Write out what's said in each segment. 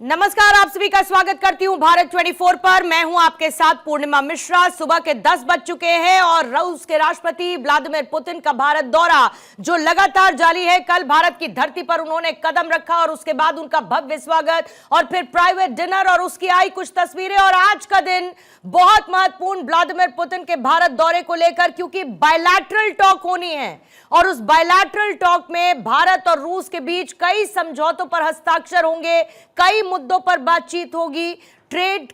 नमस्कार, आप सभी का स्वागत करती हूं भारत 24 पर। मैं हूं आपके साथ पूर्णिमा मिश्रा। सुबह के 10 बज चुके हैं और रूस के राष्ट्रपति व्लादिमीर पुतिन का भारत दौरा जो लगातार जारी है। कल भारत की धरती पर उन्होंने कदम रखा और उसके बाद उनका भव्य स्वागत और फिर प्राइवेट डिनर और उसकी आई कुछ तस्वीरें। और आज का दिन बहुत महत्वपूर्ण व्लादिमीर पुतिन के भारत दौरे को लेकर, क्योंकि बायलैटरल टॉक होनी है और उस बायलैटरल टॉक में भारत और रूस के बीच कई समझौतों पर हस्ताक्षर होंगे, कई मुद्दों पर बातचीत होगी, ट्रेड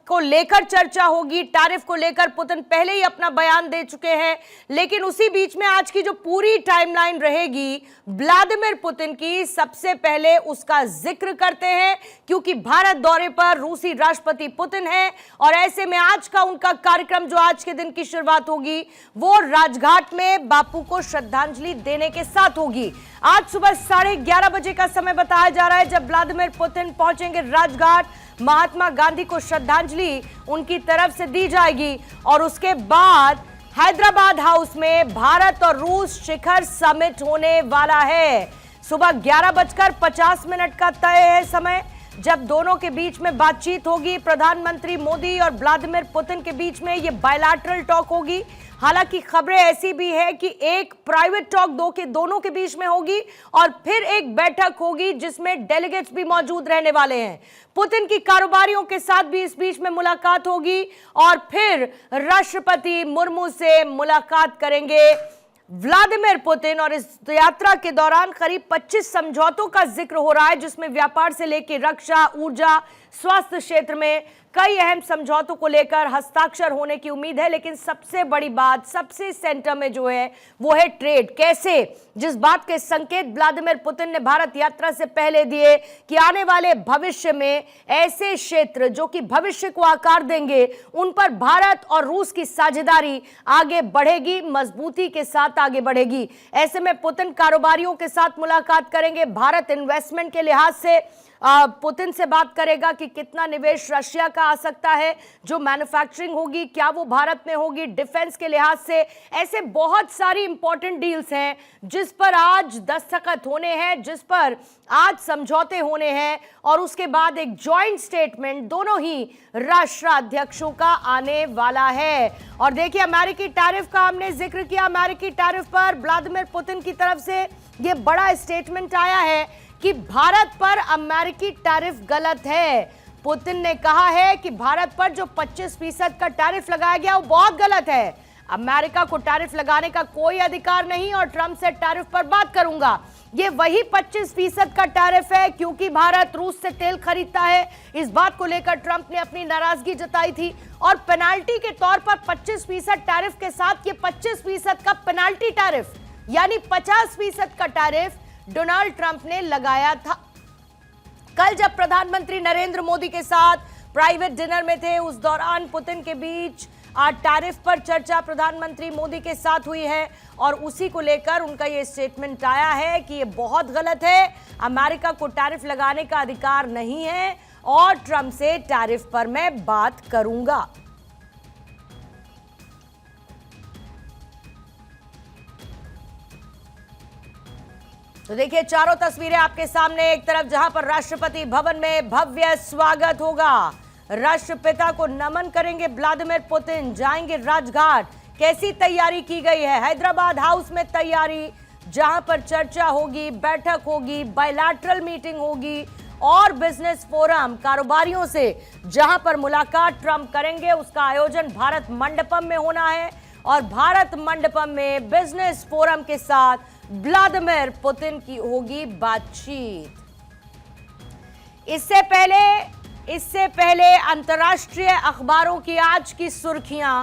को लेकर चर्चा होगी, टैरिफ को लेकर पुतिन पहले ही अपना बयान दे चुके हैं। लेकिन उसी बीच में आज की जो पूरी टाइमलाइन रहेगी व्लादिमीर पुतिन की, सबसे पहले उसका जिक्र करते हैं, क्योंकि भारत दौरे पर रूसी राष्ट्रपति पुतिन हैं और ऐसे में आज का उनका कार्यक्रम जो आज के दिन की शुरुआत होगी वो राजघाट में बापू को श्रद्धांजलि देने के साथ होगी। आज सुबह 11:30 बजे का समय बताया जा रहा है जब व्लादिमीर पुतिन पहुंचेंगे राजघाट। महात्मा गांधी को श्रद्धांजलि उनकी तरफ से दी जाएगी और उसके बाद हैदराबाद हाउस में भारत और रूस शिखर समिट होने वाला है। सुबह 11:50 का तय है समय जब दोनों के बीच में बातचीत होगी। प्रधानमंत्री मोदी और व्लादिमीर पुतिन के बीच में ये बायलैटरल टॉक होगी। हालांकि खबरें ऐसी भी है कि एक प्राइवेट टॉक दोनों के बीच में होगी और फिर एक बैठक होगी जिसमें डेलीगेट्स भी मौजूद रहने वाले हैं। पुतिन की कारोबारियों के साथ भी इस बीच में मुलाकात होगी और फिर राष्ट्रपति मुर्मू से मुलाकात करेंगे व्लादिमीर पुतिन। और इस यात्रा के दौरान करीब 25 समझौतों का जिक्र हो रहा है, जिसमें व्यापार से लेकर रक्षा, ऊर्जा, स्वास्थ्य क्षेत्र में कई अहम समझौतों को लेकर हस्ताक्षर होने की उम्मीद है। लेकिन सबसे बड़ी बात, सबसे सेंटर में जो है वो है ट्रेड। कैसे, जिस बात के संकेत व्लादिमीर पुतिन ने भारत यात्रा से पहले दिए कि आने वाले भविष्य में ऐसे क्षेत्र जो कि भविष्य को आकार देंगे उन पर भारत और रूस की साझेदारी आगे बढ़ेगी, मजबूती के साथ आगे बढ़ेगी। ऐसे में पुतिन कारोबारियों के साथ मुलाकात करेंगे। भारत इन्वेस्टमेंट के लिहाज से पुतिन से बात करेगा कि कितना निवेश रशिया का आ सकता है, जो मैन्युफैक्चरिंग होगी क्या वो भारत में होगी, डिफेंस के लिहाज से। ऐसे बहुत सारी इंपॉर्टेंट डील्स हैं जिस पर आज दस्तखत होने हैं, जिस पर आज समझौते होने हैं और उसके बाद एक जॉइंट स्टेटमेंट दोनों ही राष्ट्राध्यक्षों का आने वाला है। और देखिए, अमेरिकी टैरिफ का हमने जिक्र किया। अमेरिकी टैरिफ पर व्लादिमीर पुतिन की तरफ से यह बड़ा स्टेटमेंट आया है कि भारत पर अमेरिकी टैरिफ गलत है। पुतिन ने कहा है कि भारत पर जो 25% का टैरिफ लगाया गया वो बहुत गलत है। अमेरिका को टैरिफ लगाने का कोई अधिकार नहीं और ट्रंप से टैरिफ पर बात करूंगा। ये वही 25% का टैरिफ है क्योंकि भारत रूस से तेल खरीदता है। इस बात को लेकर ट्रंप ने अपनी नाराजगी जताई थी और पेनाल्टी के तौर पर 25% टैरिफ के साथ ये 25% का पेनाल्टी टैरिफ यानी 50% का टैरिफ डोनाल्ड ट्रंप ने लगाया था। कल जब प्रधानमंत्री नरेंद्र मोदी के साथ प्राइवेट डिनर में थे, उस दौरान पुतिन के बीच टैरिफ पर चर्चा प्रधानमंत्री मोदी के साथ हुई है और उसी को लेकर उनका यह स्टेटमेंट आया है कि यह बहुत गलत है, अमेरिका को टैरिफ लगाने का अधिकार नहीं है और ट्रंप से टैरिफ पर मैं बात करूंगा। तो देखिए, चारों तस्वीरें आपके सामने। एक तरफ जहां पर राष्ट्रपति भवन में भव्य स्वागत होगा, राष्ट्रपिता को नमन करेंगे व्लादिमीर पुतिन, जाएंगे राजघाट। कैसी तैयारी की गई है हैदराबाद हाउस में, तैयारी जहां पर चर्चा होगी, बैठक होगी, बायलैटरल मीटिंग होगी और बिजनेस फोरम, कारोबारियों से जहां पर मुलाकात ट्रंप करेंगे उसका आयोजन भारत मंडपम में होना है और भारत मंडपम में बिजनेस फोरम के साथ व्लादिमीर पुतिन की होगी बातचीत। इससे पहले अंतर्राष्ट्रीय अखबारों की आज की सुर्खियां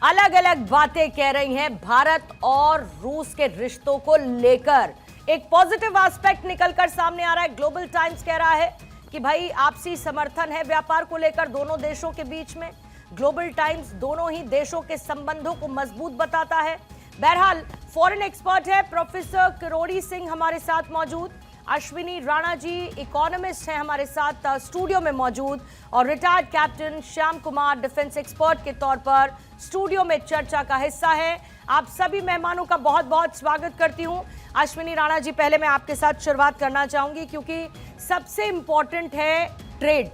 अलग अलग बातें कह रही हैं भारत और रूस के रिश्तों को लेकर। एक पॉजिटिव एस्पेक्ट निकलकर सामने आ रहा है। ग्लोबल टाइम्स कह रहा है कि भाई आपसी समर्थन है व्यापार को लेकर दोनों देशों के बीच में। ग्लोबल टाइम्स दोनों ही देशों के संबंधों को मजबूत बताता है। बहरहाल, फॉरेन एक्सपर्ट है प्रोफेसर किरोड़ी सिंह हमारे साथ मौजूद, अश्विनी राणा जी इकोनॉमिस्ट हैं हमारे साथ स्टूडियो में मौजूद और retired captain Shyam Kumar defence expert के तौर पर स्टूडियो में चर्चा का हिस्सा है। आप सभी मेहमानों का बहुत बहुत स्वागत करती हूं। अश्विनी राणा जी, पहले मैं आपके साथ शुरुआत करना चाहूंगी क्योंकि सबसे इंपॉर्टेंट है ट्रेड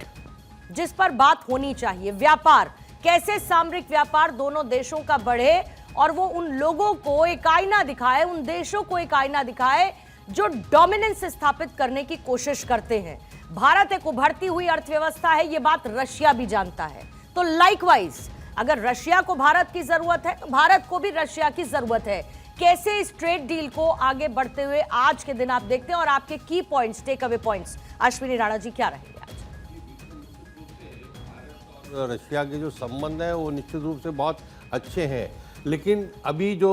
जिस पर बात होनी चाहिए, व्यापार, कैसे सामरिक व्यापार दोनों देशों का बढ़े और वो उन लोगों को एक आईना दिखाए, उन देशों को एक आईना दिखाए जो डोमिनेंस स्थापित करने की कोशिश करते हैं। भारत एक उभरती हुई अर्थव्यवस्था है, ये बात रशिया भी जानता है। तो लाइकवाइज अगर रशिया को भारत की जरूरत है तो भारत को भी रशिया की जरूरत है। कैसे इस ट्रेड डील को आगे बढ़ते हुए आज के दिन आप देखते हैं और आपके की points, take away points, Ashwini Rana ji क्या रहेंगे आज? रशिया के जो संबंध है वो निश्चित रूप से बहुत अच्छे हैं, लेकिन अभी जो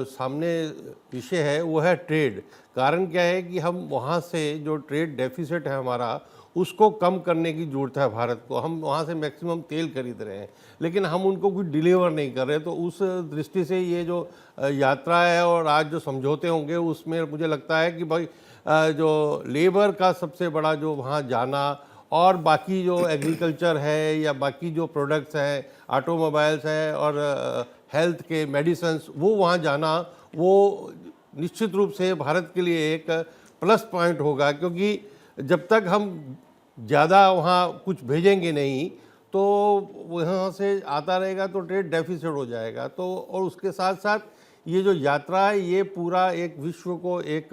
सामने विषय है वो है ट्रेड। कारण क्या है कि हम वहाँ से जो ट्रेड डेफिसिट है हमारा, उसको कम करने की ज़रूरत है भारत को। हम वहाँ से मैक्सिमम तेल खरीद रहे हैं, लेकिन हम उनको कुछ डिलीवर नहीं कर रहे। तो उस दृष्टि से ये जो यात्रा है और आज जो समझौते होंगे उसमें मुझे लगता है कि भाई जो लेबर का सबसे बड़ा जो वहाँ जाना और बाकी जो एग्रीकल्चर है या बाकी जो प्रोडक्ट्स हैं, ऑटोमोबाइल्स हैं और हेल्थ के मेडिसिन्स, वो वहाँ जाना वो निश्चित रूप से भारत के लिए एक प्लस पॉइंट होगा। क्योंकि जब तक हम ज़्यादा वहाँ कुछ भेजेंगे नहीं तो वहाँ से आता रहेगा तो ट्रेड डेफिसिट हो जाएगा। तो और उसके साथ साथ ये जो यात्रा है ये पूरा एक विश्व को एक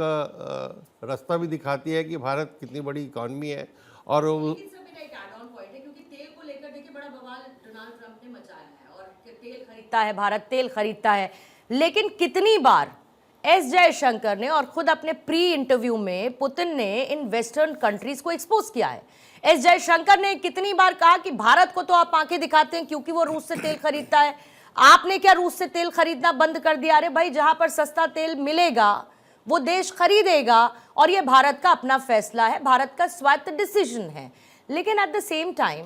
रास्ता भी दिखाती है कि भारत कितनी बड़ी इकॉनमी है। और क्योंकि तेल को लेकर देखिए बड़ा बवाल डोनाल्ड ट्रंप ने मचाया है और तेल खरीदता है, भारत तेल खरीदता है, लेकिन कितनी बार एस जयशंकर ने और खुद अपने प्री इंटरव्यू में पुतिन ने इन वेस्टर्न कंट्रीज को एक्सपोज किया है। एस जयशंकर ने कितनी बार कहा कि भारत को तो आप आंखें दिखाते हैं क्योंकि वो रूस से तेल खरीदता है, आपने क्या रूस से तेल खरीदना बंद कर दिया? अरे भाई, जहां पर सस्ता तेल मिलेगा वो देश खरीदेगा और ये भारत का अपना फैसला है, भारत का स्वायत्त डिसीजन है। लेकिन एट द सेम टाइम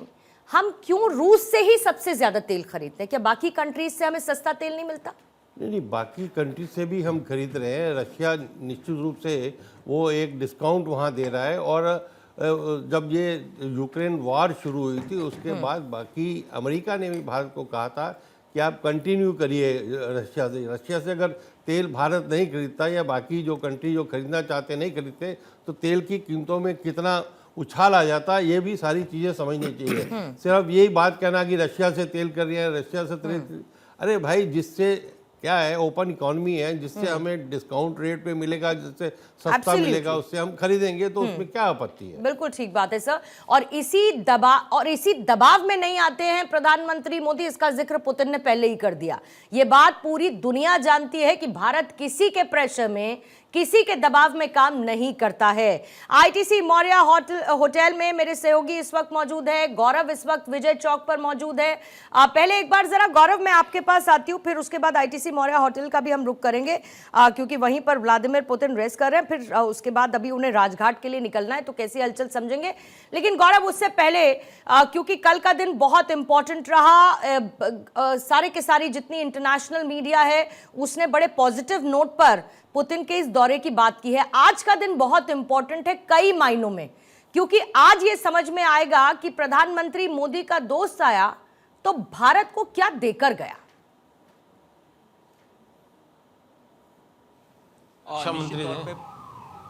हम क्यों रूस से ही सबसे ज्यादा तेल खरीदते हैं? क्या बाकी कंट्रीज से हमें सस्ता तेल नहीं मिलता? नहीं, बाकी कंट्री से भी हम खरीद रहे हैं। रशिया निश्चित रूप से वो एक डिस्काउंट वहाँ दे रहा है। और जब ये यूक्रेन वॉर शुरू हुई थी उसके बाद बाकी अमेरिका ने भी भारत को कहा था कि आप कंटिन्यू करिए रशिया से अगर तेल भारत नहीं खरीदता या बाकी जो कंट्री जो खरीदना चाहते नहीं खरीदते तो तेल की कीमतों में कितना उछाल आ जाता है। ये भी सारी चीज़ें समझनी चाहिए। सिर्फ यही बात कहना कि रशिया से तेल कर रही है, रशिया से तेल, अरे भाई, जिससे क्या है, ओपन इकोनॉमी है, जिससे हमें डिस्काउंट रेट पे मिलेगा, जिससे सस्ता मिलेगा, उससे हम खरीदेंगे, तो उसमें क्या आपत्ति है? बिल्कुल ठीक बात है सर। और इसी दबाव में नहीं आते हैं प्रधानमंत्री मोदी, इसका जिक्र पुतिन ने पहले ही कर दिया। ये बात पूरी दुनिया जानती है कि भारत किसी के प्रेशर में, किसी के दबाव में काम नहीं करता है। आईटीसी मौर्या होटल में मेरे सहयोगी इस वक्त मौजूद है, गौरव इस वक्त विजय चौक पर मौजूद है। पहले एक बार जरा गौरव मैं आपके पास आती हूँ, फिर उसके बाद आईटीसी मौर्या होटल का भी हम रुख करेंगे क्योंकि वहीं पर व्लादिमीर पुतिन रेस्ट कर रहे हैं। फिर उसके बाद अभी उन्हें राजघाट के लिए निकलना है, तो कैसी हलचल समझेंगे। लेकिन गौरव, उससे पहले क्योंकि कल का दिन बहुत इंपॉर्टेंट रहा, सारे के सारी जितनी इंटरनेशनल मीडिया है उसने बड़े पॉजिटिव नोट पर पुतिन के इस दौरे की बात की है। आज का दिन बहुत इंपॉर्टेंट है कई मायनों में, क्योंकि आज ये समझ में आएगा कि प्रधानमंत्री मोदी का दोस्त आया तो भारत को क्या देकर गया।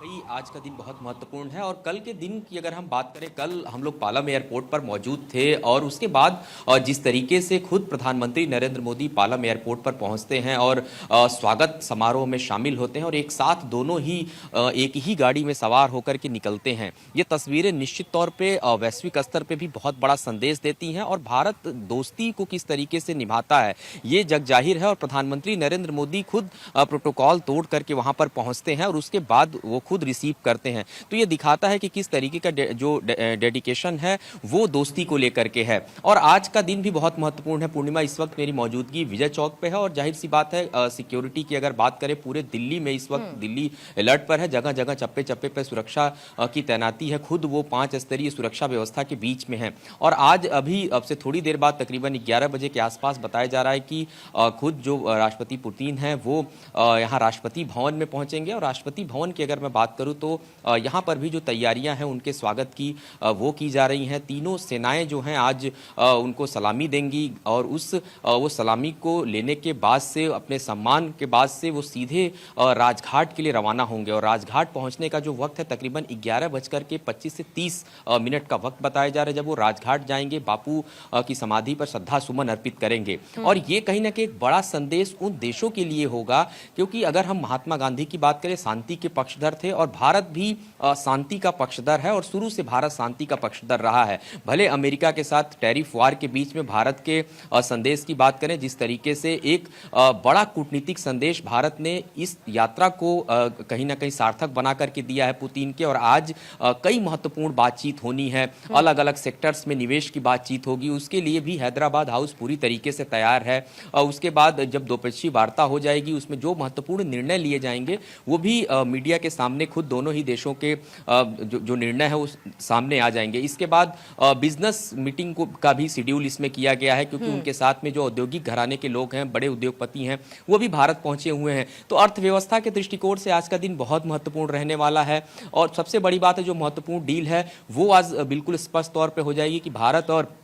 भाई, आज का दिन बहुत महत्वपूर्ण है। और कल के दिन की अगर हम बात करें, कल हम लोग पालम एयरपोर्ट पर मौजूद थे और उसके बाद जिस तरीके से खुद प्रधानमंत्री नरेंद्र मोदी पालम एयरपोर्ट पर पहुंचते हैं और स्वागत समारोह में शामिल होते हैं और एक साथ दोनों ही एक ही गाड़ी में सवार होकर के निकलते हैं, ये तस्वीरें निश्चित तौर पे वैश्विक स्तर पे भी बहुत बड़ा संदेश देती हैं। और भारत दोस्ती को किस तरीके से निभाता है ये जग जाहिर है। और प्रधानमंत्री नरेंद्र मोदी खुद प्रोटोकॉल तोड़ करके वहां पर पहुंचते हैं और उसके बाद वो खुद रिसीव करते हैं। तो ये दिखाता है कि किस तरीके का जो डेडिकेशन है वो दोस्ती को लेकर के है। और आज का दिन भी बहुत महत्वपूर्ण है। पूर्णिमा, इस वक्त मेरी मौजूदगी विजय चौक पे है और जाहिर सी बात है सिक्योरिटी की अगर बात करें, पूरे दिल्ली में इस वक्त दिल्ली अलर्ट पर है। जगह जगह चप्पे चप्पे पर सुरक्षा की तैनाती है। खुद वो 5 स्तरीय सुरक्षा व्यवस्था के बीच में है। और आज अभी अब से थोड़ी देर बाद तकरीबन 11 बजे के आसपास बताया जा रहा है कि खुद जो राष्ट्रपति पुतिन है वो यहाँ राष्ट्रपति भवन में पहुंचेंगे। और राष्ट्रपति भवन की अगर मैं बात करूं तो यहाँ पर भी जो तैयारियां हैं उनके स्वागत की वो की जा रही हैं। तीनों सेनाएं जो हैं आज उनको सलामी देंगी और वो सलामी को लेने के बाद से अपने सम्मान के बाद से वो सीधे राजघाट के लिए रवाना होंगे और राजघाट पहुंचने का जो वक्त है तकरीबन 11:25 से 30 मिनट का वक्त बताया जा रहा है। जब वो राजघाट जाएंगे बापू की समाधि पर श्रद्धा सुमन अर्पित करेंगे और ये कहीं ना कहीं एक बड़ा संदेश उन देशों के लिए होगा, क्योंकि अगर हम महात्मा गांधी की बात करें शांति के पक्षधर थे और भारत भी शांति का पक्षधर है और शुरू से भारत शांति का पक्षधर रहा है। भले अमेरिका के साथ टैरिफ वार के बीच में भारत के संदेश की बात करें, जिस तरीके से एक बड़ा कूटनीतिक संदेश भारत ने इस यात्रा को कहीं ना कहीं सार्थक बना करके दिया है पुतिन के, और आज कई महत्वपूर्ण बातचीत होनी है, अलग अलग सेक्टर्स में निवेश की बातचीत होगी, उसके लिए भी हैदराबाद हाउस पूरी तरीके से तैयार है। उसके बाद जब द्विपक्षीय वार्ता हो जाएगी उसमें जो महत्वपूर्ण निर्णय लिए जाएंगे वो भी मीडिया के सामने खुद दोनों ही देशों के जो निर्णय है उस सामने आ जाएंगे। इसके बाद बिजनेस मीटिंग का भी शेड्यूल इसमें किया गया है, क्योंकि उनके साथ में जो औद्योगिक घराने के लोग हैं, बड़े उद्योगपति हैं, वो भी भारत पहुंचे हुए हैं। तो अर्थव्यवस्था के दृष्टिकोण से आज का दिन बहुत महत्वपूर्ण रहने वाला है और सबसे बड़ी बात है जो महत्वपूर्ण डील है वो आज बिल्कुल स्पष्ट तौर पे हो जाएगी कि भारत और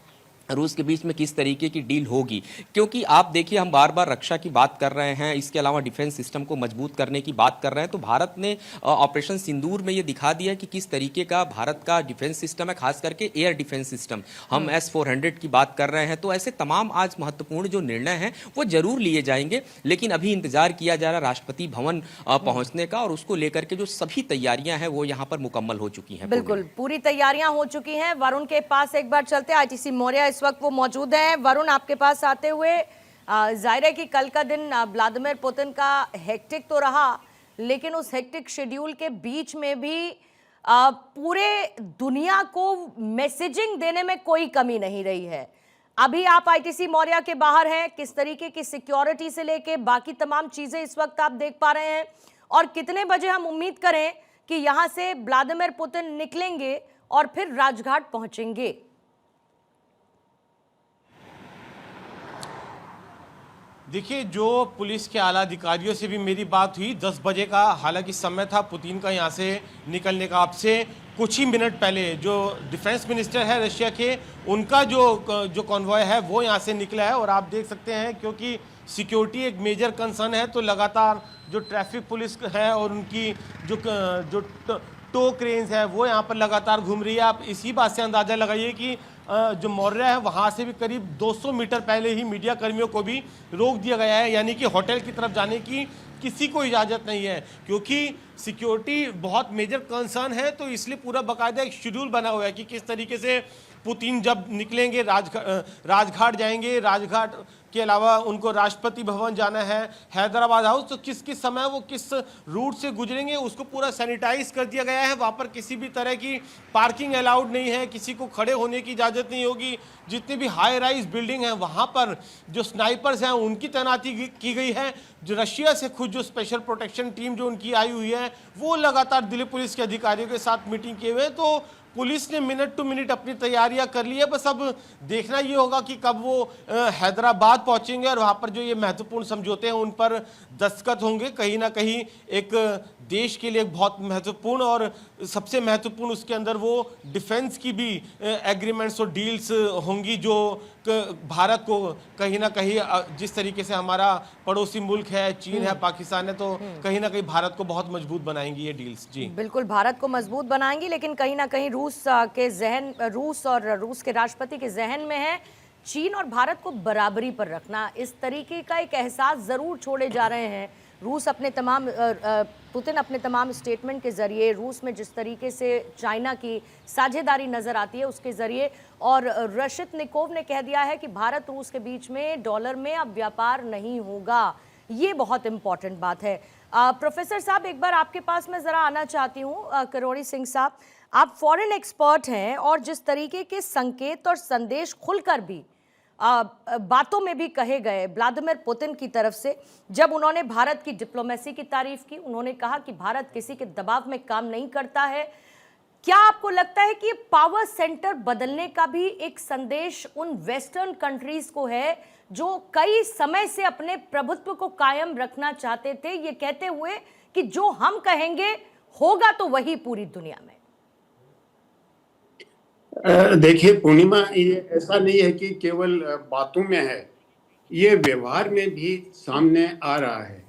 रूस के बीच में किस तरीके की डील होगी। क्योंकि आप देखिए हम बार बार रक्षा की बात कर रहे हैं, इसके अलावा डिफेंस सिस्टम को मजबूत करने की बात कर रहे हैं, तो भारत ने ऑपरेशन सिंदूर में ये दिखा दिया कि किस तरीके का भारत का डिफेंस सिस्टम है, खास करके एयर डिफेंस सिस्टम। हम S-400 की बात कर रहे हैं। तो ऐसे तमाम आज महत्वपूर्ण जो निर्णय हैं वो जरूर लिए जाएंगे, लेकिन अभी इंतजार किया जा रहा है राष्ट्रपति भवन पहुंचने का और उसको लेकर के जो सभी तैयारियां हैं वो यहाँ पर मुकम्मल हो चुकी हैं। बिल्कुल पूरी तैयारियां हो चुकी हैं। वरुण के पास एक बार चलते हैं, ITC मौर्य इस वक्त वो मौजूद हैं। वरुण, आपके पास आते हुए जाहिर है कि कल का दिन व्लादिमीर पुतिन का हेक्टिक तो रहा, लेकिन उस हेक्टिक शेड्यूल के बीच में भी पूरे दुनिया को मैसेजिंग देने में कोई कमी नहीं रही है। अभी आप ITC मौर्य के बाहर हैं, किस तरीके की सिक्योरिटी से लेके बाकी तमाम चीजें इस वक्त आप देख पा रहे हैं और कितने बजे हम उम्मीद करें कि यहां से व्लादिमीर पुतिन निकलेंगे और फिर राजघाट पहुंचेंगे? देखिए, जो पुलिस के आला अधिकारियों से भी मेरी बात हुई 10 बजे का हालांकि समय था पुतिन का यहाँ से निकलने का। आपसे कुछ ही मिनट पहले जो डिफेंस मिनिस्टर है रशिया के, उनका जो कॉन्वॉय है वो यहाँ से निकला है और आप देख सकते हैं क्योंकि सिक्योरिटी एक मेजर कंसर्न है, तो लगातार जो ट्रैफिक पुलिस है और उनकी जो टो क्रेन्स है वो यहाँ पर लगातार घूम रही है। आप इसी बात से अंदाज़ा लगाइए कि जो मौर्य है वहाँ से भी करीब 200 मीटर पहले ही मीडिया कर्मियों को भी रोक दिया गया है, यानी कि होटल की तरफ जाने की किसी को इजाज़त नहीं है, क्योंकि सिक्योरिटी बहुत मेजर कंसर्न है। तो इसलिए पूरा बाकायदा एक शेड्यूल बना हुआ है कि किस तरीके से पुतिन जब निकलेंगे राजघाट जाएंगे, राजघाट के अलावा उनको राष्ट्रपति भवन जाना है, हैदराबाद हाउस, तो किस किस समय वो किस रूट से गुजरेंगे उसको पूरा सैनिटाइज कर दिया गया है। वहाँ पर किसी भी तरह की पार्किंग अलाउड नहीं है, किसी को खड़े होने की इजाज़त नहीं होगी। जितने भी हाई राइज बिल्डिंग हैं वहाँ पर जो स्नाइपर्स हैं उनकी तैनाती की गई है। जो रशिया से खुद जो स्पेशल प्रोटेक्शन टीम जो उनकी आई हुई है वो लगातार दिल्ली पुलिस के अधिकारियों के साथ मीटिंग किए हुए हैं। तो पुलिस ने मिनट टू मिनट अपनी तैयारियां कर ली है, बस अब देखना ये होगा कि कब वो हैदराबाद पहुंचेंगे और वहां पर जो ये महत्वपूर्ण समझौते हैं उन पर दस्तखत होंगे। कहीं ना कहीं एक देश के लिए बहुत महत्वपूर्ण और सबसे महत्वपूर्ण उसके अंदर वो डिफेंस की भी एग्रीमेंट्स और डील्स होंगी, जो भारत को कहीं ना कहीं जिस तरीके से हमारा पड़ोसी मुल्क है, चीन है, पाकिस्तान है, तो कहीं ना कहीं भारत को बहुत मजबूत बनाएंगी ये डील्स। जी बिल्कुल भारत को मजबूत बनाएंगी, लेकिन कहीं ना कहीं रूस और रूस के राष्ट्रपति के जहन में है चीन और भारत को बराबरी पर रखना। इस तरीके का एक एहसास जरूर छोड़े जा रहे हैं पुतिन अपने तमाम स्टेटमेंट के जरिए। रूस में जिस तरीके से चाइना की साझेदारी नजर आती है उसके जरिए, और रेशनिकोव ने कह दिया है कि भारत रूस के बीच में डॉलर में अब व्यापार नहीं होगा। ये बहुत इंपॉर्टेंट बात है। प्रोफेसर साहब, एक बार आपके पास मैं जरा आना चाहती हूँ। किरोड़ी सिंह साहब, आप फॉरेन एक्सपर्ट हैं और जिस तरीके के संकेत और संदेश खुलकर भी बातों में भी कहे गए व्लादिमीर पुतिन की तरफ से, जब उन्होंने भारत की डिप्लोमेसी की तारीफ की, उन्होंने कहा कि भारत किसी के दबाव में काम नहीं करता है। क्या आपको लगता है कि ये पावर सेंटर बदलने का भी एक संदेश उन वेस्टर्न कंट्रीज को है जो कई समय से अपने प्रभुत्व को कायम रखना चाहते थे, ये कहते हुए कि जो हम कहेंगे होगा तो वही पूरी दुनिया में। देखिए पूर्णिमा, ये ऐसा नहीं है कि केवल बातों में है, ये व्यवहार में भी सामने आ रहा है।